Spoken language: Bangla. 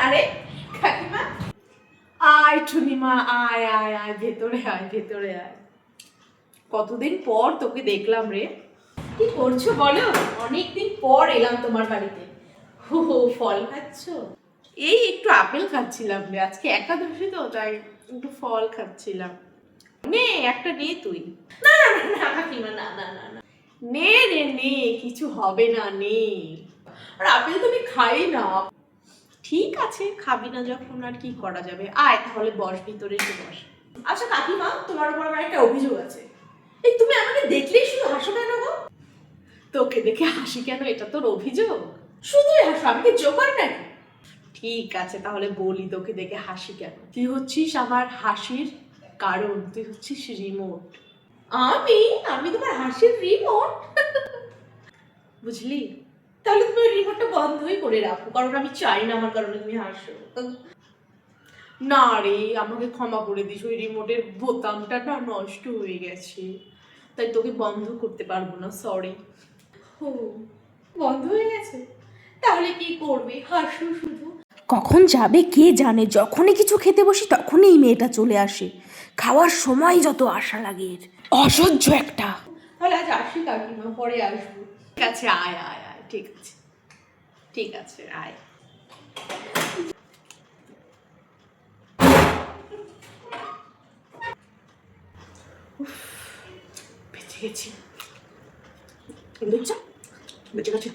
আরে কাকিমা, আয় টুনিমা, আয় আয় আয়, ভেতরে আয়, ভেতরে আয়। কতদিন পর তোকে দেখলাম রে। কি করছো বলো? অনেকদিন পর এলাম তোমার বাড়িতে। হো হো, ফল খাচ্ছ? এই একটু আপেল খাচ্ছিলাম রে, আজকে একাদশী তো, তাই একটু ফল খাচ্ছিলাম। নে একটা নে তুই। না না না কাকিমা, না না না না, নে নে নে, কিছু হবে না, নে। আর আপেল তুমি খাই না। ঠিক আছে, খাবি না যখন আর কি করা যাবে। আয় তাহলে বস, ভিতরে এসে বস। আচ্ছা কাকিমা, তোমার উপর আমার একটা অভিযোগ আছে। এই তুমি আমাকে দেখলেই শুধু হাসো কেন গো? তোকে দেখে হাসি কেন, এটা তোর অভিযোগ? শুধুই হাসো, আমি কি জোকার নাকি? ঠিক আছে তাহলে বলি, তোকে দেখে হাসি কেন। তুই হচ্ছিস আমার হাসির কারণ, তুই হচ্ছিস রিমোট। আমি আমি তোমার হাসির রিমোট? বুঝলি? তাহলে তুমি ওই রিমোটটা বন্ধই করে রাখো, কারণ আমি চাই না আমার কারণে তুমি হাসো। না রে, আমাকে ক্ষমা করে দিস, ওই রিমোটের বোতামটা না নষ্ট হয়ে গেছে, তাই তোকে বন্ধ করতে পারবো না, সরি। ও, বন্ধ হয়ে গেছে? তাহলে কি করবে? হাসো শুধু। কখন যাবে কে জানে, যখনই কিছু খেতে বসি তখনই এই মেয়েটা চলে আসে। খাওয়ার সময় যত আশা লাগে এর। অসহ্য একটা। তাহলে আজ আসি কাকিমা, পরে আসবো। ঠিক আছে, আয় আয় আয়, ঠিক আছে ঠিক আছে, আয়। বেঁচে গেছি, বেঁচে গেছি।